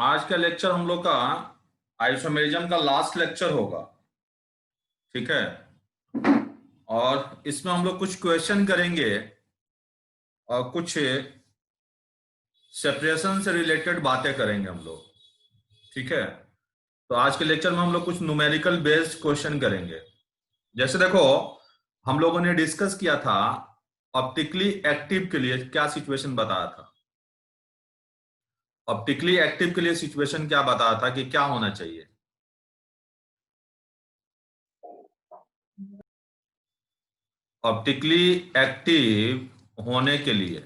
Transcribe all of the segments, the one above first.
आज का लेक्चर हम लोग का आइसोमेरिज्म का लास्ट लेक्चर होगा। ठीक है। और इसमें हम लोग कुछ क्वेश्चन करेंगे और कुछ सेपरेशन से रिलेटेड बातें करेंगे हम लोग। ठीक है। तो आज के लेक्चर में हम लोग कुछ न्यूमेरिकल बेस्ड क्वेश्चन करेंगे। जैसे देखो, हम लोगों ने डिस्कस किया था ऑप्टिकली एक्टिव के लिए क्या सिचुएशन बताया था। ऑप्टिकली एक्टिव के लिए सिचुएशन क्या बताया था कि क्या होना चाहिए। ऑप्टिकली एक्टिव होने के लिए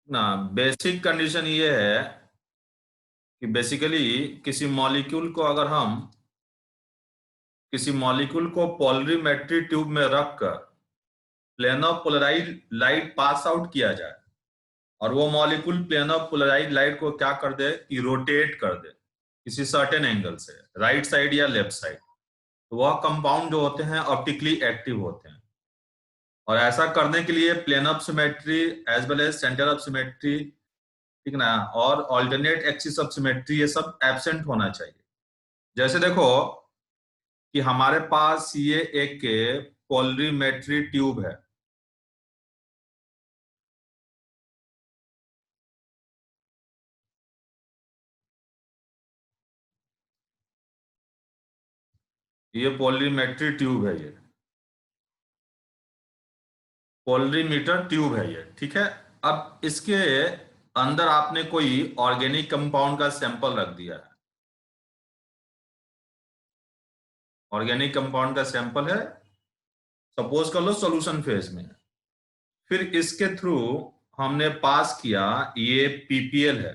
ना बेसिक कंडीशन ये है कि बेसिकली किसी मॉलिक्यूल को अगर हम किसी मॉलिक्यूल को पोलरीमेट्री ट्यूब में रखकर plane of polarize light pass out किया जाए और वो molecule plane of polarize light को क्या कर दे कि रोटेट कर दे किसी सर्टेन एंगल से, राइट साइड या लेफ्ट साइड, तो वह कंपाउंड जो होते हैं ऑप्टिकली एक्टिव होते हैं। और ऐसा करने के लिए plane of symmetry as well as centre of symmetry, ठीक ना, और ऑल्टरनेट एक्सिस ऑफ सिमेट्री, ये सब एब्सेंट होना चाहिए। जैसे देखो कि हमारे पास ये एक पोलरीमेट्री ट्यूब है। ये पोलरीमेट्री ट्यूब है, ये पोलरीमीटर ट्यूब है ये। ठीक है। अब इसके अंदर आपने कोई ऑर्गेनिक कंपाउंड का सैंपल रख दिया है। ऑर्गेनिक कंपाउंड का सैंपल है, सपोज कर लो सॉल्यूशन फेज में। फिर इसके थ्रू हमने पास किया, ये पीपीएल है।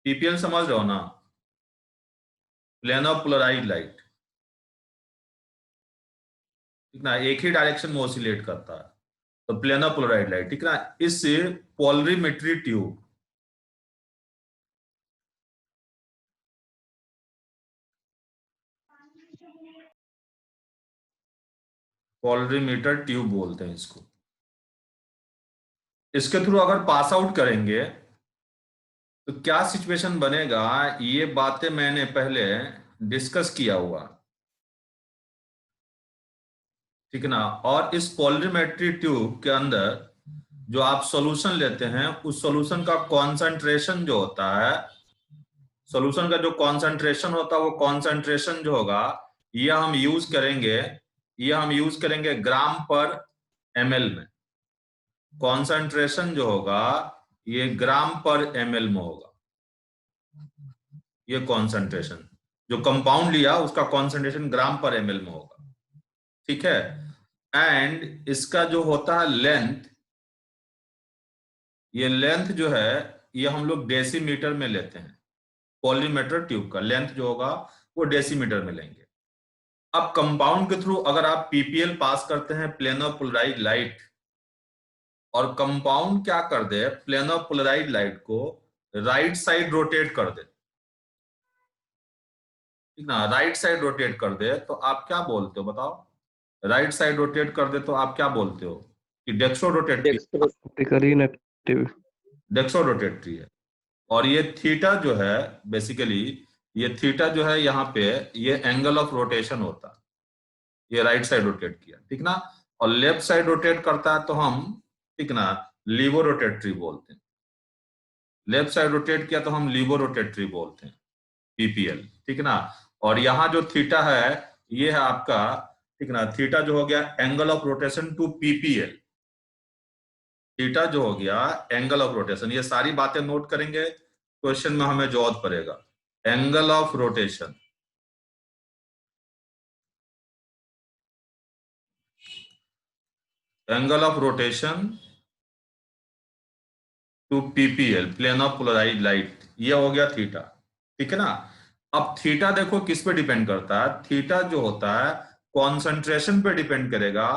पीपीएल समझ रहे हो ना, प्लेन ऑफ पोलराइज लाइट, ठीक ना, एक ही डायरेक्शन में ऑसिलेट करता है, तो प्लेन ऑफ पोलराइज लाइट, ठीक ना। इस पोलरीमेट्री ट्यूब, पोलरीमीटर ट्यूब बोलते हैं इसको, इसके थ्रू अगर पास आउट करेंगे तो क्या सिचुएशन बनेगा, ये बातें मैंने पहले डिस्कस किया हुआ, ठीक ना। और इस पोलरीमेट्री ट्यूब के अंदर जो आप सॉल्यूशन लेते हैं, उस सॉल्यूशन का कॉन्सेंट्रेशन जो होता है, सॉल्यूशन का जो कॉन्सेंट्रेशन होता है, वो कॉन्सेंट्रेशन जो होगा ये हम यूज करेंगे, ये हम यूज करेंगे ग्राम पर एमएल में। कॉन्सेंट्रेशन जो होगा ये ग्राम पर एमएल में होगा। ये कॉन्सेंट्रेशन जो कंपाउंड लिया उसका कॉन्सेंट्रेशन ग्राम पर एमएल में होगा। ठीक है। एंड इसका जो होता है लेंथ, ये लेंथ जो है ये हम लोग डेसीमीटर में लेते हैं। पॉलीमीटर ट्यूब का लेंथ जो होगा वो डेसीमीटर में लेंगे। अब कंपाउंड के थ्रू अगर आप पीपीएल पास करते हैं, प्लेन ऑफ पोलराइज लाइट, और कंपाउंड क्या कर दे, प्लेन ऑफ पोलराइज लाइट को राइट साइड रोटेट कर दे, ठीक ना, राइट साइड रोटेट कर दे, तो आप क्या बोलते हो बताओ। राइट साइड रोटेट कर दे तो आप क्या बोलते हो कि डेक्सो रोटेटरी, ऑप्टिकली इनएक्टिव, डेक्सो रोटेटरी है। और ये थीटा जो है बेसिकली, ये थीटा जो है यहाँ पे ये एंगल ऑफ रोटेशन होता है। ये राइट साइड रोटेट किया, ठीक ना। और लेफ्ट साइड रोटेट करता है तो हम, ठीक ना, लीवो रोटेटरी बोलते हैं। लेफ्ट साइड रोटेट किया तो हम लीवो रोटेटरी बोलते हैं, पीपीएल, ठीक ना। और यहाँ जो थीटा है ये है आपका, ठीक ना, थीटा जो हो गया angle of rotation to PPL. Theta जो हो गया एंगल ऑफ रोटेशन, ये सारी बातें नोट करेंगे, क्वेश्चन में हमें जरूरत पड़ेगा। Angle of rotation, angle of rotation to PPL, plane of polarize light, ये हो गया थीटा, ठीक है ना। अब थीटा देखो किस पे डिपेंड करता है, थीटा जो होता है कॉन्सेंट्रेशन पे डिपेंड करेगा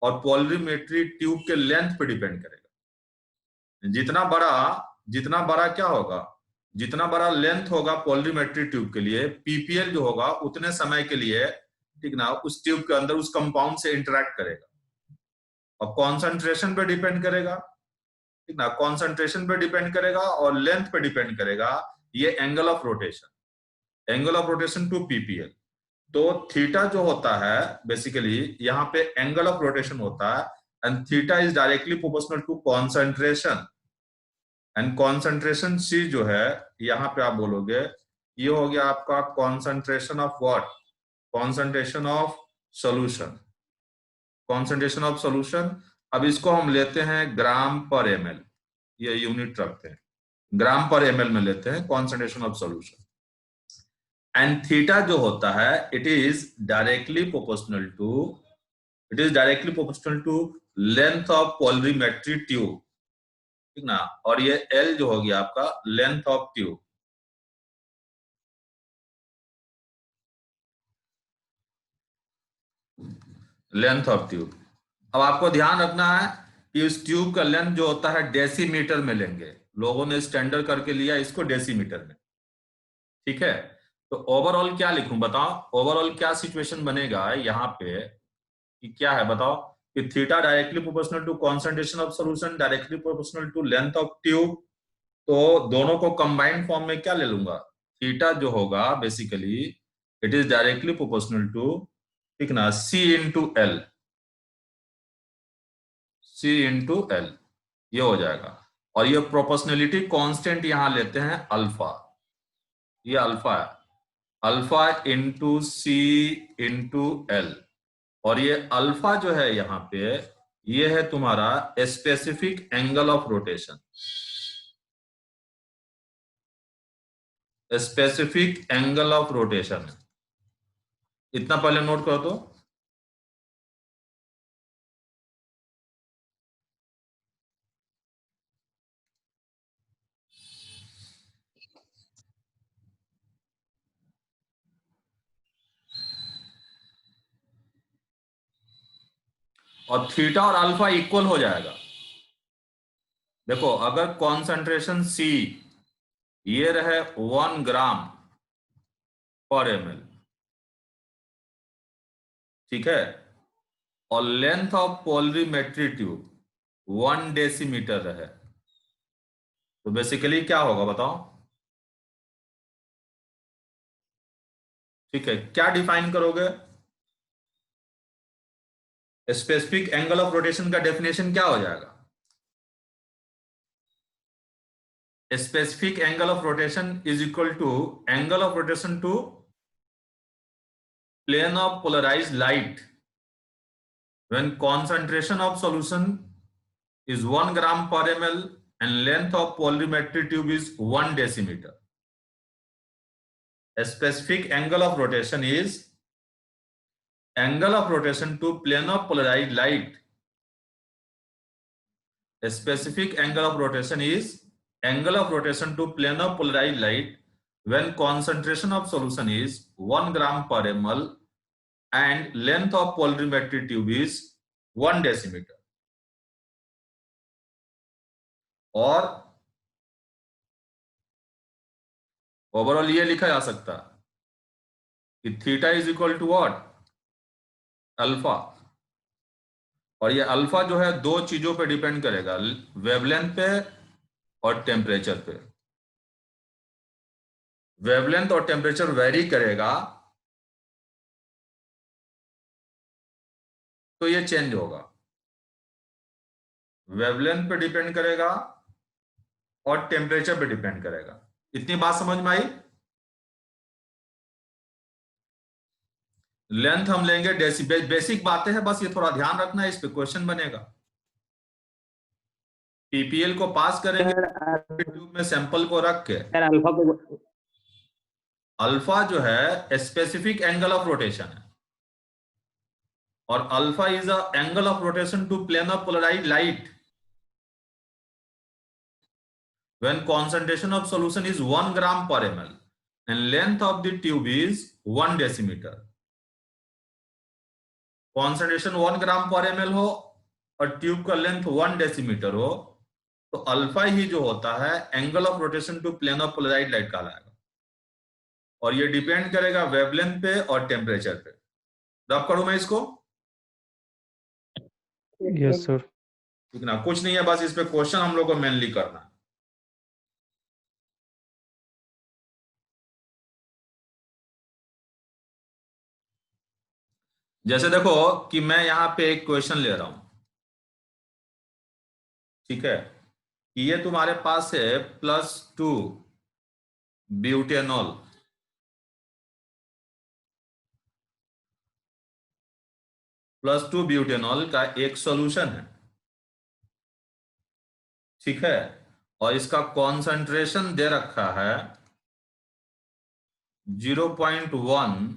और पोलरीमेट्री ट्यूब के लेंथ पे डिपेंड करेगा। जितना बड़ा क्या होगा, जितना बड़ा लेंथ होगा पोलरीमेट्री ट्यूब के लिए, पीपीएल जो होगा उतने समय के लिए, ठीक ना, उस ट्यूब के अंदर उस कंपाउंड से इंटरेक्ट करेगा और कॉन्सेंट्रेशन पे डिपेंड करेगा, ठीक ना, कॉन्सेंट्रेशन पे डिपेंड करेगा और लेंथ पे डिपेंड करेगा ये angle of rotation, angle of rotation to PPL. तो थीटा जो होता है बेसिकली यहाँ पे एंगल ऑफ रोटेशन होता है, and theta is directly proportional to concentration, and concentration C जो है यहाँ पे आप बोलोगे ये हो गया आपका concentration of what, concentration of solution, concentration of solution. अब इसको हम लेते हैं ग्राम पर एमएल, ये यूनिट रखते हैं, ग्राम पर एमएल में लेते हैं concentration of solution. And theta जो होता है it is directly proportional to, it is directly proportional to length of polarimetry tube, ठीक ना, और ये एल जो हो गया आपका length of tube. Length of tube. अब आपको ध्यान रखना है कि इस ट्यूब का लेंथ जो होता है डेसीमीटर में लेंगे, लोगों ने स्टैंडर्ड करके लिया इसको डेसीमीटर में, ठीक है। तो ओवरऑल क्या लिखूं बताओ, ओवरऑल क्या सिचुएशन बनेगा यहाँ पे कि क्या है बताओ, कि theta directly proportional to concentration of solution directly proportional to length of tube. तो दोनों को कंबाइंड फॉर्म में क्या ले लूंगा, थीटा जो होगा basically it is directly proportional to, ठीक ना, C into L, C into L, ये हो जाएगा। और ये प्रोपोर्शनलिटी कांस्टेंट यहां लेते हैं अल्फा, ये अल्फा है, alpha into C into L. और ये अल्फा जो है यहाँ पे ये है तुम्हारा specific angle of rotation, specific angle of rotation, इतना पहले नोट कर दो। और थीटा और अल्फा इक्वल हो जाएगा। देखो अगर कॉन्सेंट्रेशन सी ये रहे 1 ग्राम पर एमएल, ठीक है, और length of polarimetry tube 1 decimetre रहे, तो बेसिकली क्या होगा बताओ, ठीक है, क्या डिफाइन करोगे, स्पेसिफिक एंगल ऑफ रोटेशन का डेफिनेशन क्या हो जाएगा, specific angle of rotation is equal to angle of rotation to plane of polarized light when concentration of solution is 1 gram per ml and length of polarimetry tube is 1 decimeter. A specific angle of rotation is angle of rotation to plane of polarized light. A specific angle of rotation is angle of rotation to plane of polarized light when concentration of solution is 1 gram per ml and length of polarimetry tube is 1 decimeter. और overall ये लिखा जा सकता है कि theta is equal to what, alpha. और ये alpha जो है दो चीजों पे डिपेंड करेगा, वेवलेंथ पे और टेम्परेचर पे। वेवलेंथ और टेम्परेचर वेरी करेगा तो ये चेंज होगा, वेवलेंथ पे डिपेंड करेगा और टेम्परेचर पे डिपेंड करेगा। इतनी बात समझ में आई। लेंथ हम लेंगे बेसिक बातें हैं, बस ये थोड़ा ध्यान रखना है, इस पे क्वेश्चन बनेगा। पीपीएल को पास करेंगे ट्यूब में सैंपल को रख के। अल्फा को, अल्फा जो है स्पेसिफिक एंगल ऑफ रोटेशन है, और alpha is a angle of rotation to plane of polarized light when concentration of solution is 1 gram per ml and length of the tube is 1 decimeter. Concentration 1 gram per ml हो और tube का length 1 decimetre हो तो alpha ही जो होता है angle of rotation to plane of polarized light कहलाएगा, और ये डिपेंड करेगा वेवलेंथ पे और टेम्परेचर पे। रब करूं मैं इसको, यस सर। ठीक ना, कुछ नहीं है, बस इस पे क्वेश्चन हम लोग को मेनली करना है। जैसे देखो कि मैं यहां पे एक क्वेश्चन ले रहा हूं, ठीक है, कि ये तुम्हारे पास है +2 ब्यूटेनॉल, +2 ब्यूटेनॉल का एक सॉल्यूशन है, ठीक है, और इसका कॉन्सेंट्रेशन दे रखा है 0.1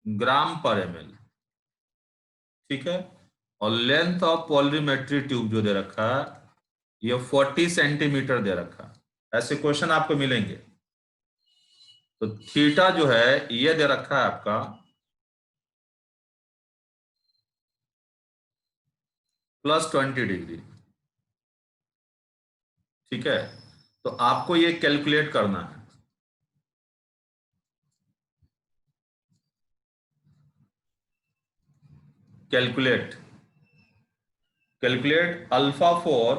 ग्राम पर ml, ठीक है, और लेंथ ऑफ पॉलीमेट्री ट्यूब जो दे रखा है ये 40 सेंटीमीटर दे रखा है। ऐसे क्वेश्चन आपको मिलेंगे। तो थीटा जो है ये दे रखा है आपका +20 डिग्री, ठीक है, तो आपको ये कैलकुलेट करना है। Calculate calculate alpha for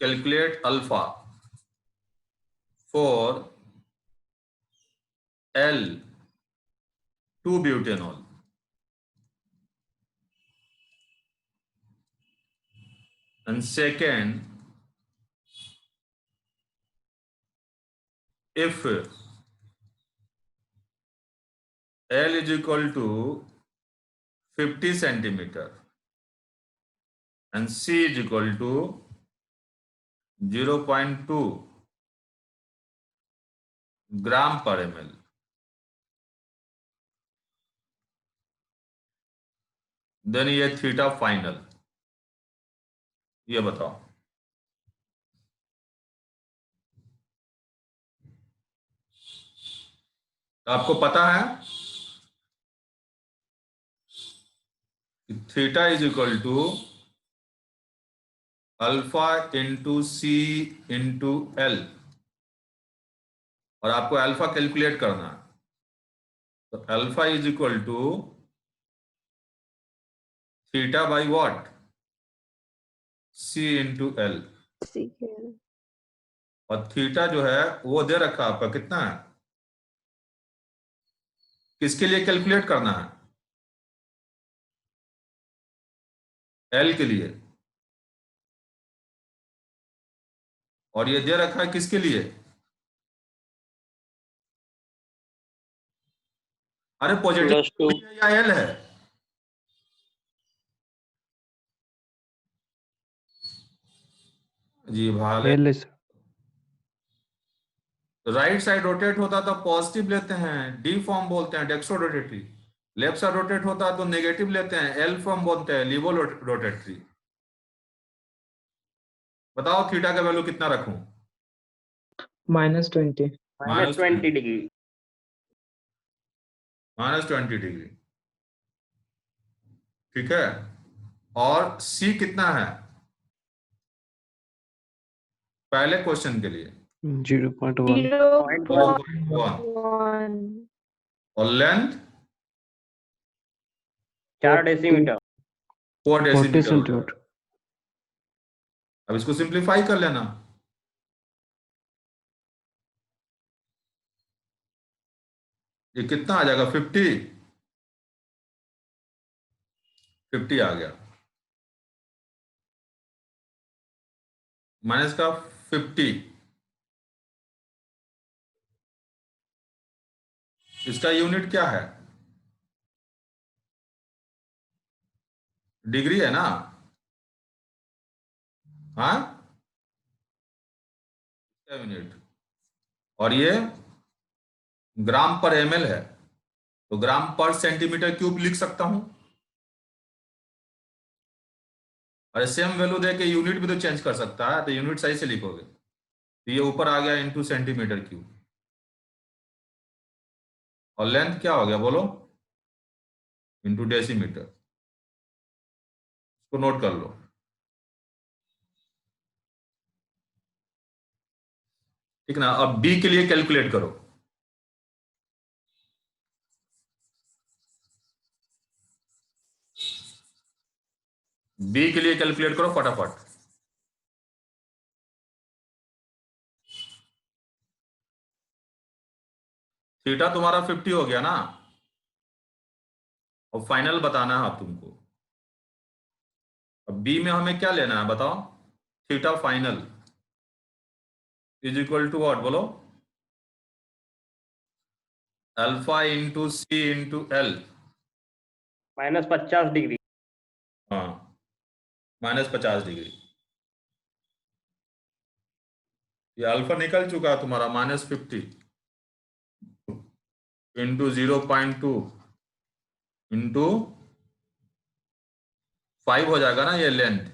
calculate alpha for L2 butanol, and second, if L is equal to 50 centimeter and C is equal to 0.2 gram per ml, then ये थीटा फाइनल, ये बताओ। आपको पता है कि theta is equal to alpha into C into L, और आपको alpha calculate करना है। तो alpha is equal to theta by what, C into L, और थीटा जो है वो दे रखा आपका कितना है, किसके लिए कैलकुलेट करना है, एल के लिए, और ये दे रखा है किसके लिए, अरे पॉजिटिव +2 या एल है, जी भाले, एल है सर। राइट साइड रोटेट होता तो पॉजिटिव लेते हैं, डी फॉर्म बोलते हैं dextro rotatory, left side rotate होता तो नेगेटिव लेते हैं, एल फॉर्म बोलते हैं लिवो रोटेटरी। बताओ थीटा का वैल्यू कितना रखूं, -20 -20 डिग्री। -20 डिग्री, ठीक है, और सी कितना है पहले क्वेश्चन के लिए 0.1 0.1, और लेंथ 4 डेसीमीटर। 4 40 डेसीमीटर। सेंटीमीटर। अब इसको सिंप्लीफाई कर लेना, ये कितना आ जाएगा 50 आ गया, माइनस का 50, इसका यूनिट क्या है, डिग्री है ना, हाँ, यूनिट, और ये ग्राम पर ml है, तो ग्राम पर सेंटीमीटर क्यूब लिख सकता हूं, और सेम वैल्यू दे के यूनिट भी तो चेंज कर सकता है, तो यूनिट सही से लिखोगे, तो ये ऊपर आ गया इंटू सेंटीमीटर क्यूब, और लेंथ क्या हो गया बोलो, इंटू डेसीमीटर, इसको नोट कर लो। ठीक ना, अब बी के लिए कैलकुलेट करो। बी के लिए कैलकुलेट करो फटाफट। थीटा तुम्हारा 50 हो गया ना, और फाइनल बताना है अब तुमको। अब बी में हमें क्या लेना है बताओ? Theta final is equal to what बोलो? Alpha into C into L. -50 degree. हाँ, -50 डिग्री। ये अल्फा निकल चुका है तुम्हारा -50 इंटू 0.2 इंटू 5 हो जाएगा ना, ये लेंथ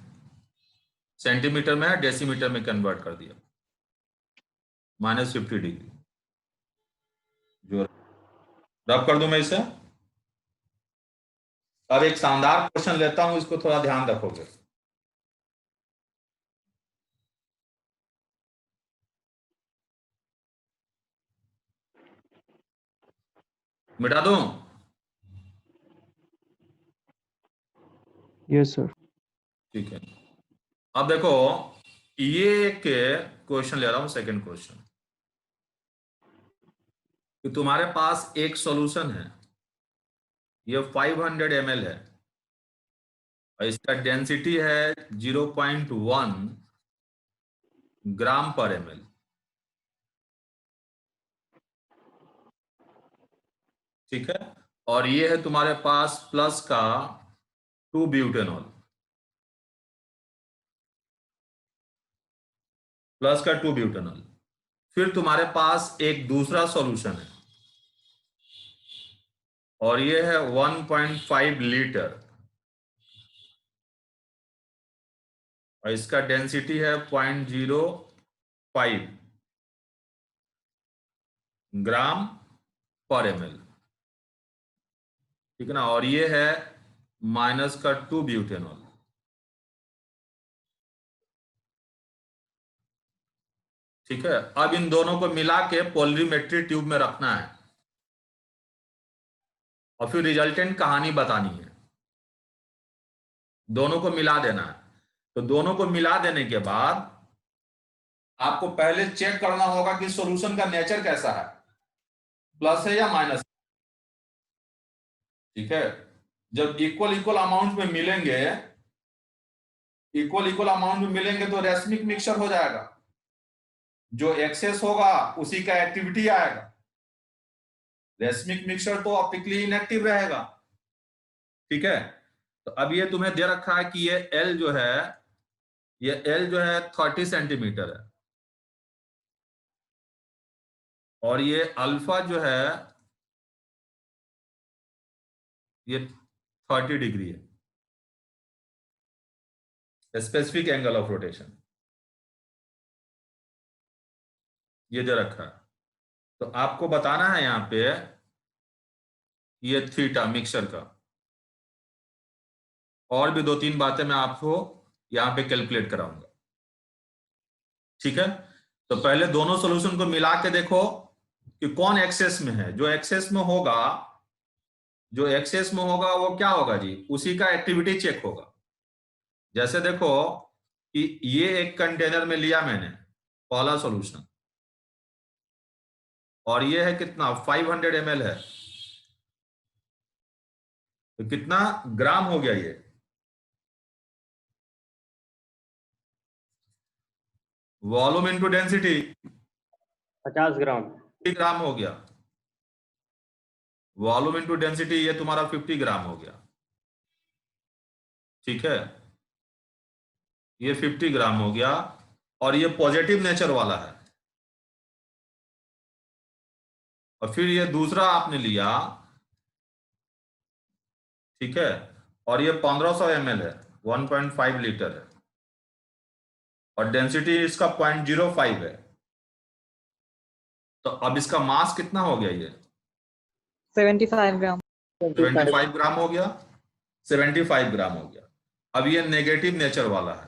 सेंटीमीटर में है, डेसीमीटर में कन्वर्ट कर दिया, -50 डिग्री। जो रब कर दूं मैं इसे। अब एक शानदार क्वेश्चन लेता हूं, इसको थोड़ा ध्यान रखोगे। मिटा दूं? Yes sir. ठीक है। अब देखो, ये एक क्वेश्चन ले रहा हूं, सेकंड क्वेश्चन, कि तुम्हारे पास एक सॉल्यूशन है, ये 500 ml है, और इसका डेंसिटी है 0.1 ग्राम पर ml। ठीक है, और ये है तुम्हारे पास प्लस का 2 ब्यूटेनॉल, प्लस का 2 ब्यूटेनॉल। फिर तुम्हारे पास एक दूसरा सॉल्यूशन है, और ये है 1.5 लीटर, और इसका डेंसिटी है 0.05 ग्राम पर ml। ठीक है ना, और ये है माइनस का 2 ब्यूटेनॉल। ठीक है, अब इन दोनों को मिला के पोलरीमेट्री ट्यूब में रखना है, और फिर रिजल्टेंट कहानी बतानी है। दोनों को मिला देना है। तो दोनों को मिला देने के बाद आपको पहले चेक करना होगा कि सॉल्यूशन का नेचर कैसा है, प्लस है या माइनस। ठीक है, जब इक्वल इक्वल अमाउंट में मिलेंगे, इक्वल इक्वल अमाउंट में मिलेंगे तो रेसमिक मिक्सचर हो जाएगा। जो एक्सेस होगा उसी का एक्टिविटी आएगा। रेसमिक मिक्सचर तो ऑप्टिकली इनएक्टिव रहेगा। ठीक है, तो अब ये तुम्हें दे रखा है कि ये एल जो है, ये एल जो है 30 सेंटीमीटर है, और ये अल्फा जो है ये 30 डिग्री है, स्पेसिफिक एंगल ऑफ रोटेशन ये दे रखा है। तो आपको बताना है यहां पे ये थीटा मिक्सचर का, और भी 2-3 बातें मैं आपको यहां पे कैलकुलेट कराऊंगा। ठीक है, तो पहले दोनों सॉल्यूशन को मिला के देखो कि कौन एक्सेस में है। जो एक्सेस में होगा, जो एक्सेस में होगा वो क्या होगा जी, उसी का एक्टिविटी चेक होगा। जैसे देखो कि ये एक कंटेनर में लिया मैंने पहला सॉल्यूशन, और ये है कितना 500 ml है, तो कितना ग्राम हो गया ये? वॉल्यूम इनटू डेंसिटी 50 ग्राम। 50 ग्राम हो गया। वॉल्यूम इनटू डेंसिटी ये तुम्हारा 50 ग्राम हो गया। ठीक है, ये 50 ग्राम हो गया, और ये पॉजिटिव नेचर वाला है। और फिर ये दूसरा आपने लिया, ठीक है, और ये 1500 ml है, 1.5 लीटर है, और डेंसिटी इसका 0.05 है। तो अब इसका मास कितना हो गया ये? 75 ग्राम। 75 ग्राम हो गया, 75 ग्राम हो गया। अब ये नेगेटिव नेचर वाला है।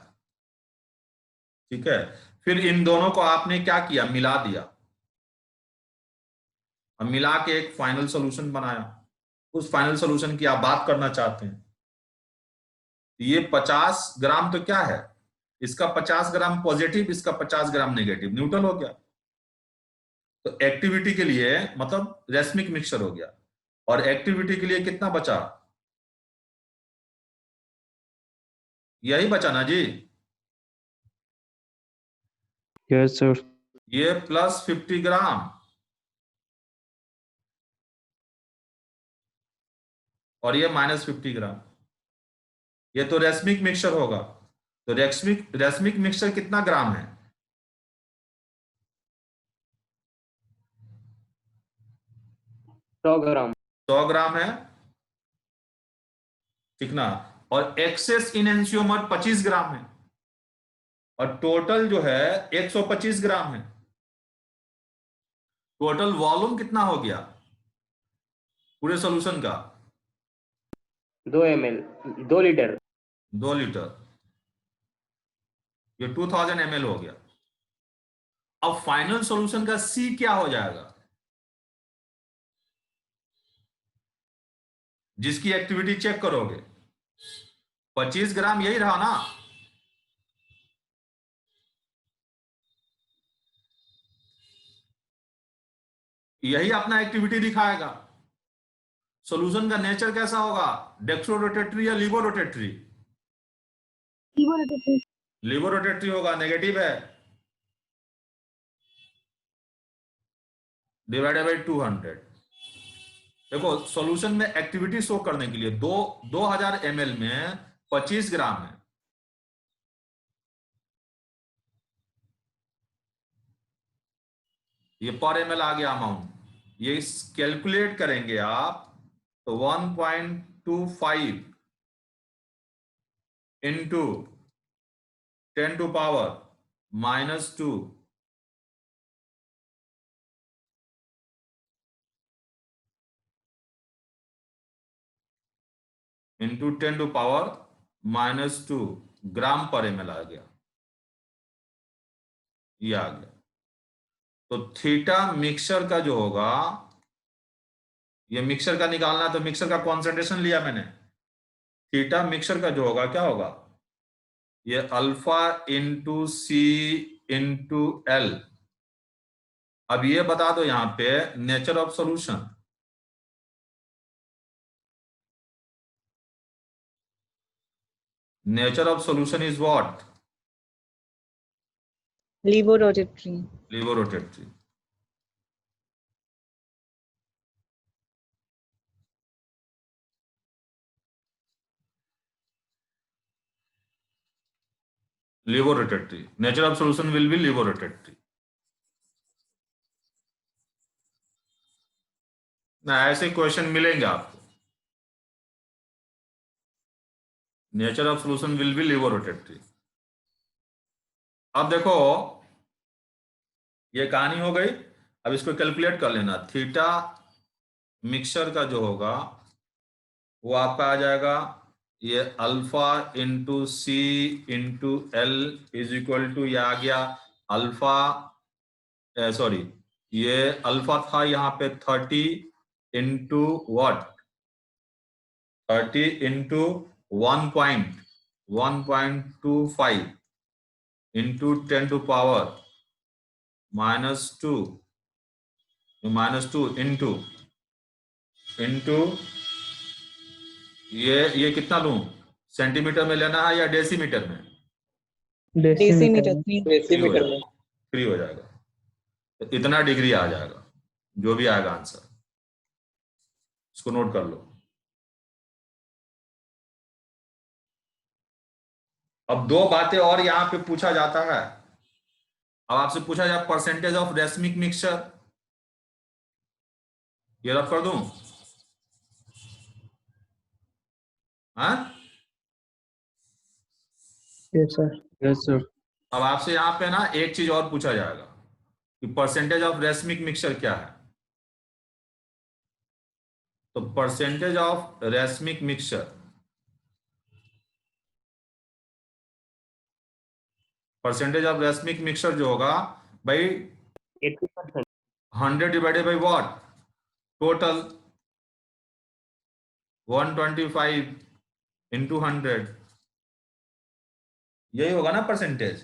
ठीक है, फिर इन दोनों को आपने क्या किया, मिला दिया। अब मिला के एक फाइनल सॉल्यूशन बनाया। उस फाइनल सॉल्यूशन की आप बात करना चाहते हैं, ये 50 ग्राम तो क्या है, इसका 50 ग्राम पॉजिटिव, इसका 50 ग्राम नेगेटिव, न्यूट्रल हो गया। तो एक्टिविटी के लिए मतलब रेसमिक मिक्सचर हो गया, और एक्टिविटी के लिए कितना बचा, यही बचा ना जी, Yes, sir. ये प्लस 50 ग्राम और ये माइनस 50 ग्राम, ये तो रेसमिक मिक्सचर होगा। तो रेसमिक मिक्सचर कितना ग्राम है, 100 ग्राम। 100 ग्राम है, ठीक ना। और एक्सेस इन एंसियोमर 25 ग्राम है, और टोटल जो है 125 ग्राम है। टोटल वॉल्यूम कितना हो गया पूरे सॉल्यूशन का, 2 ml, 2 लीटर। 2 लीटर, ये 2000 ml हो गया। अब फाइनल सॉल्यूशन का सी क्या हो जाएगा, जिसकी एक्टिविटी चेक करोगे, 25 ग्राम यही रहा ना, यही अपना एक्टिविटी दिखाएगा। सॉल्यूशन का नेचर कैसा होगा, डेक्स्ट्रो-रोटेटरी या लीवो-रोटेटरी, लीवो-रोटेटरी होगा, नेगेटिव है, डिवाइडेड बाई 200। देखो सॉल्यूशन में एक्टिविटी शो करने के लिए 2000 ml में 25 ग्राम है, ये पर ml आ गया अमाउंट। ये कैलकुलेट करेंगे आप तो 1.25 into 10 to power -2 into 10 to power -2 gram per ml आ गया, ये आ गया। तो थीटा मिक्सचर का जो होगा, ये मिक्सचर का निकालना है तो मिक्सचर का कॉन्सेंट्रेशन लिया मैंने, थीटा मिक्सचर का जो होगा क्या होगा, ये alpha into C into L. अब ये बता दो यहां पे nature of solution, nature of solution is what, Levorotatory. Levorotatory. Levorotatory, nature of solution will be levorotatory. ना ऐसे क्वेश्चन मिलेंगे आपको, nature of solution will be levorotatory. अब देखो ये कहानी हो गई, अब इसको कैलकुलेट कर लेना। थीटा मिक्सचर का जो होगा वो आपका आ जाएगा, ये alpha into C into L is equal to, ये आ गया अल्फा, सॉरी ये अल्फा था यहाँ पे 30 into what, 30 into 1.25 into 10 to power -2 into ये कितना लूं, सेंटीमीटर में लेना है या डेसीमीटर में, Decimeter. फ्री हो जाएगा, तो इतना डिग्री आ जाएगा जो भी आएगा आंसर, इसको नोट कर लो। अब दो बातें और यहां पे पूछा जाता है। अब आपसे पूछा जाए परसेंटेज ऑफ रेसमिक मिक्सचर, ये रफ कर दूं, हाँ? Yes, sir. Yes, sir. अब आपसे यहाँ पे ना एक चीज और पूछा जाएगा कि परसेंटेज ऑफ रेसमिक मिक्सचर क्या है। तो percentage of racemic mixture, percentage of racemic mixture जो होगा भाई 80%। 100 divided by what, total 125 into 100 यही होगा ना परसेंटेज।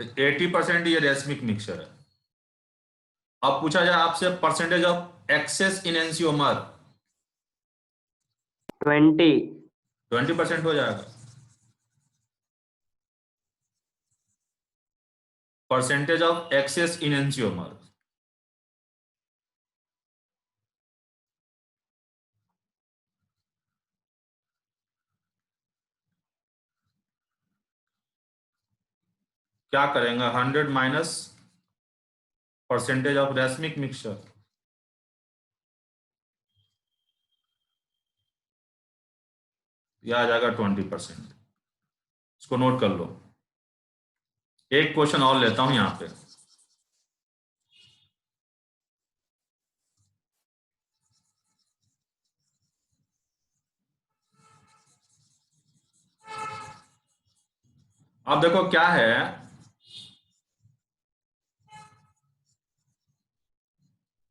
तो 80% ये रेसमिक मिक्सचर है। अब पूछा जाए आपसे परसेंटेज ऑफ एक्सेस इन एंसियोमर, 20. 20% हो जाएगा। परसेंटेज ऑफ एक्सेस इन एंसियोमर, क्या करेंगे, 100 minus percentage of racemic mixture, यह आ जाएगा 20%। इसको नोट कर लो। एक क्वेश्चन और लेता हूं यहां पे। अब देखो क्या है,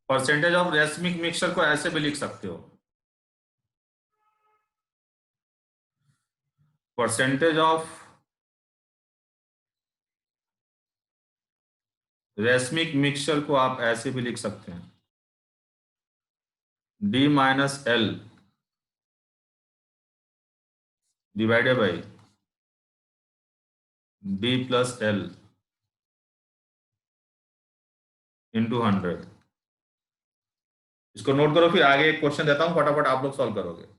परसेंटेज ऑफ रेसमिक मिक्सचर को ऐसे भी लिख सकते हो, परसेंटेज ऑफ रेसमिक मिक्सचर को आप ऐसे भी लिख सकते हैं, D minus L divided by D plus L into 100। इसको नोट करो, फिर आगे एक क्वेश्चन देता हूं, फटाफट आप लोग सॉल्व करोगे।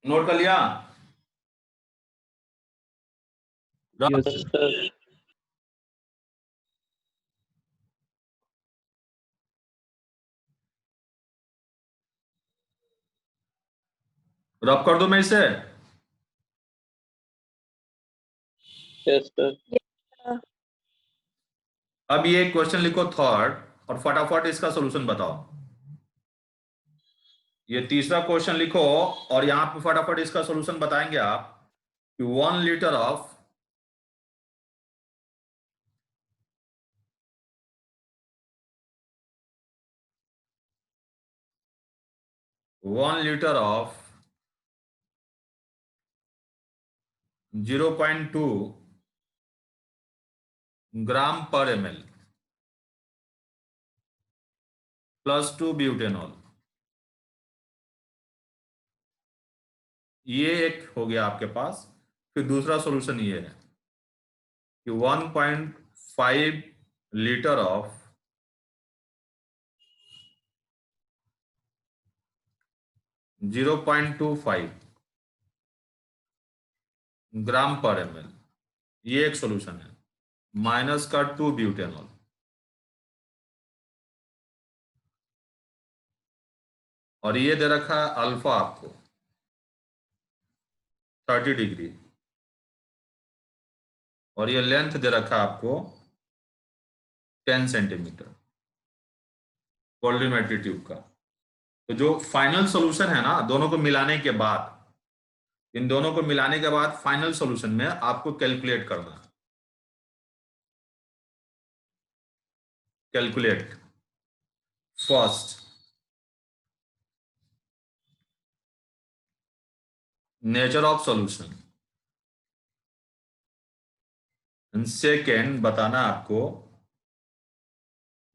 नोट कर लिया? Yes, sir. रब कर दो मैं इसे। Yes, sir. अब ये क्वेश्चन लिखो थर्ड, और फटाफट इसका सॉल्यूशन बताओ। ये तीसरा क्वेश्चन लिखो और यहां पे फटाफट इसका सॉल्यूशन बताएंगे आप कि 1 litre of 0.2 gram per ml +2 butanol, ये एक हो गया आपके पास। फिर दूसरा सॉल्यूशन ये है कि 1.5 litre of 0.25 gram per ml, ये एक सॉल्यूशन है, माइनस का 2 ब्यूटेनॉल। और ये दे रखा है अल्फा आपको 30 डिग्री, और ये लेंथ दे रखा है आपको 10 सेंटीमीटर वॉल्यूमेट्री ट्यूब का। तो जो फाइनल सॉल्यूशन है ना, दोनों को मिलाने के बाद, इन दोनों को मिलाने के बाद फाइनल सॉल्यूशन में आपको कैलकुलेट करना है। Calculate first nature of solution, and second बताना आपको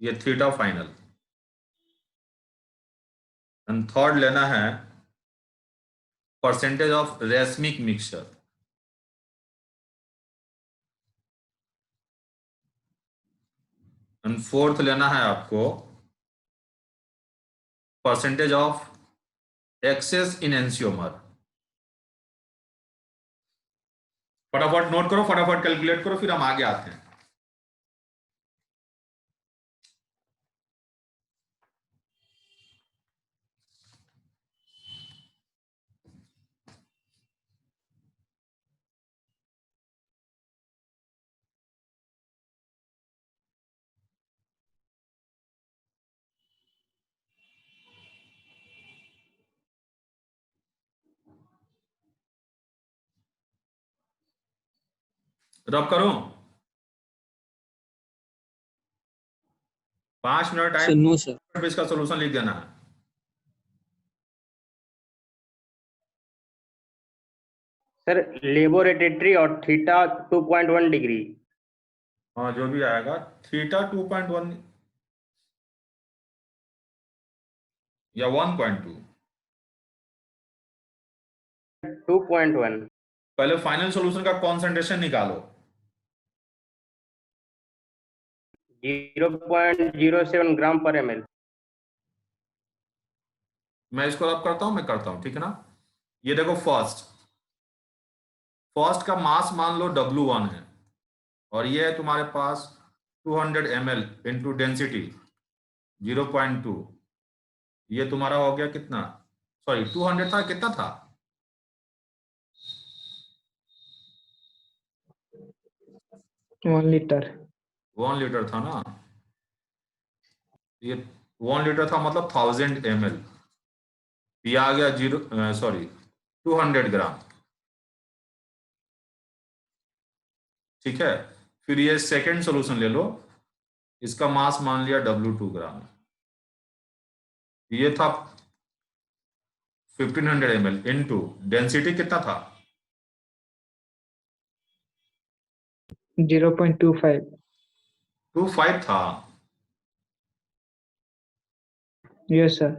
ये थीटा फाइनल, एंड थर्ड लेना है percentage of racemic mixture, and fourth लेना है आपको परसेंटेज ऑफ एक्सेस इन एंसियोमर। फटाफट नोट करो, फटाफट कैलकुलेट करो, फिर हम आगे आते हैं। रब करूं? 5 minute sir time, no sir. इसका सोल्यूशन लिख देना है। सर लेबोरेटरी और थीटा 2.1 डिग्री। हाँ जो भी आएगा, थीटा 2.1 या 1.2। 2.1। पहले फाइनल सॉल्यूशन का कॉन्सेंट्रेशन निकालो। 0.07 ग्राम पर ml। मैं इसको रब करता हूं, मैं करता हूं, ठीक है ना। ये देखो, फर्स्ट का मास मान लो W1 है, और ये है तुम्हारे पास 200 ml इंटू डेंसिटी 0.2। ये तुम्हारा हो गया कितना, सॉरी 200 था, कितना था? 1 liter. 1 लीटर था ना। ये 1 लीटर था, मतलब 1000 ml। ये आ गया 200 ग्राम। ठीक है, फिर ये सेकंड सॉल्यूशन ले लो, इसका मास मान लिया W2 ग्राम। ये था 1500 ml इंटू डेंसिटी कितना था? 0.25. 25 था। Yes, sir.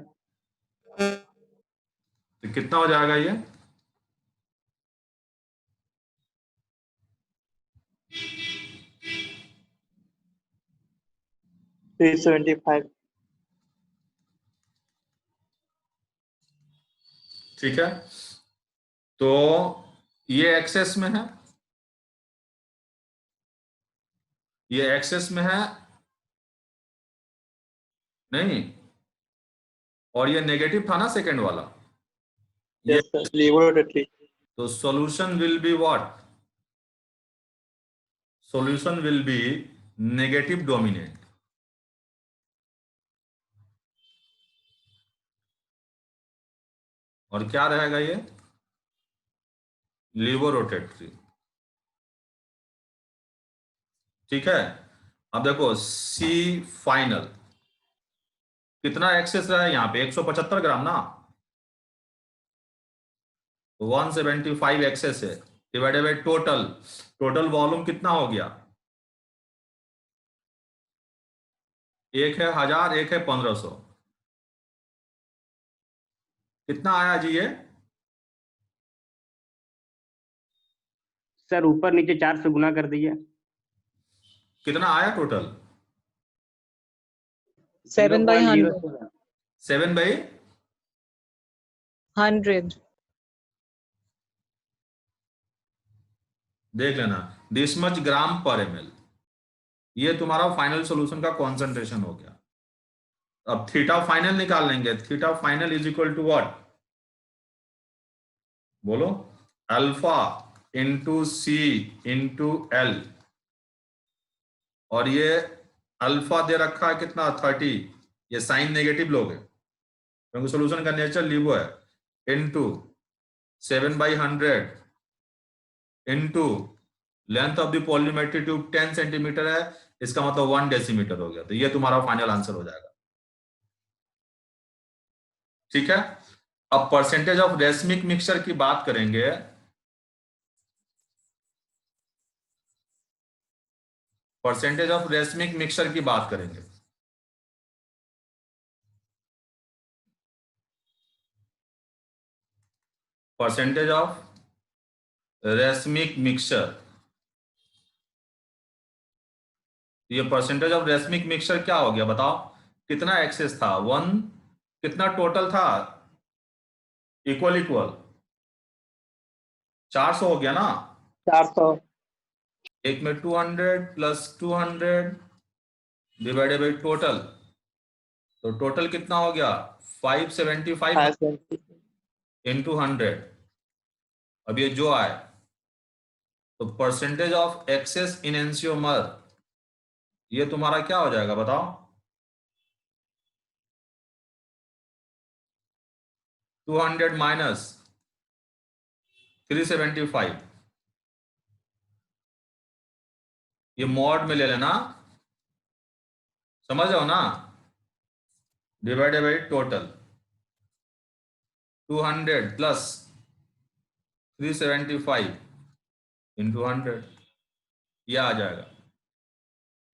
तो कितना हो जाएगा ये? थ्री 375। ठीक है, तो ये एक्सेस में है, ये एक्सेस में है नहीं, और ये नेगेटिव था ना सेकंड वाला। ये यस सर, लेबोरेटरी। तो solution will be what? Solution will B negative dominant. और क्या रहेगा ये? लेबोरेटरी। ठीक है, अब देखो सी फाइनल कितना एक्सेस रहा है यहाँ पे? 175 ग्राम ना, 175 एक्सेस है, डिवाइडेड बाई टोटल वॉल्यूम कितना हो गया? एक है 1000, एक है 1500। कितना आया जी ये? सर ऊपर नीचे 4 से गुना कर दीजिए। कितना आया टोटल? 7/100. 0.07। 100. देख लेना, this much gram per ml। ये तुम्हारा फाइनल सॉल्यूशन का कॉन्सेंट्रेशन हो गया। अब थीटा फाइनल निकाल लेंगे। Theta final is equal to what? बोलो। Alpha into C into L, और ये अल्फा दे रखा है कितना, 30। ये साइन नेगेटिव लोगे क्योंकि सॉल्यूशन का नेचर लिबो है, into 7/100 into length of the polarimetry tube 10 centimetre है, इसका मतलब 1 डेसीमीटर हो गया। तो ये तुम्हारा फाइनल आंसर हो जाएगा। ठीक है, अब परसेंटेज ऑफ रेसमिक मिक्सचर की बात करेंगे। परसेंटेज ऑफ रेसमिक मिक्सचर की बात करेंगे। परसेंटेज ऑफ रेसमिक मिक्सचर, ये परसेंटेज ऑफ रेसमिक मिक्सचर क्या हो गया बताओ? कितना एक्सेस था? 1। कितना टोटल था? इक्वल 400 हो गया ना। 400। एक में 200 प्लस 200 डिवाइडेड बाई टोटल, तो टोटल कितना हो गया? 575 520। इंटू 100। अब ये जो आए, तो परसेंटेज ऑफ एक्सेस इन एंसियोमर, ये तुम्हारा क्या हो जाएगा बताओ? 200 माइनस 375, ये मॉड में ले लेना, समझ जाओ ना, divided by total 200 plus 375 into 100, ये आ जाएगा।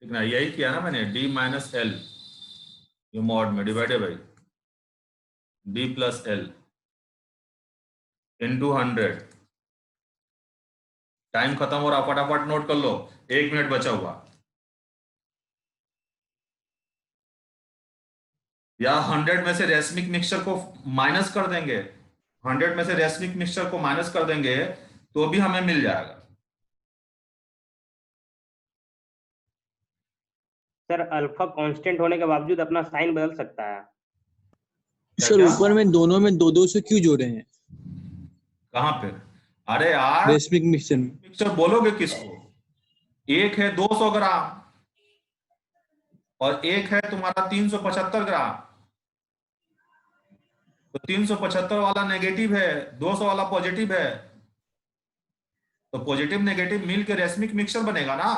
ठीक ना, यही किया ना मैंने, d माइनस एल ये मॉड में divided by d plus L into 100। Time खत्म हो रहा, फटाफट नोट कर लो, 1 मिनट बचा हुआ। या 100 में से रेसमिक मिक्सचर को माइनस कर देंगे, 100 में से रेसमिक मिक्सचर को माइनस कर देंगे तो भी हमें मिल जाएगा। सर अल्फा कांस्टेंट होने के बावजूद अपना साइन बदल सकता है। सर क्या? ऊपर में दोनों में 2-2 क्यों जोड़े हैं? कहां पे? अरे यार रेसमिक मिक्सचर में मिक्सचर बोलोगे किसको? एक है 200 ग्राम और एक है तुम्हारा 375 ग्राम, तो 375 वाला नेगेटिव है, 200 वाला पॉजिटिव है, तो पॉजिटिव नेगेटिव मिल के रेसमिक मिक्सचर बनेगा ना।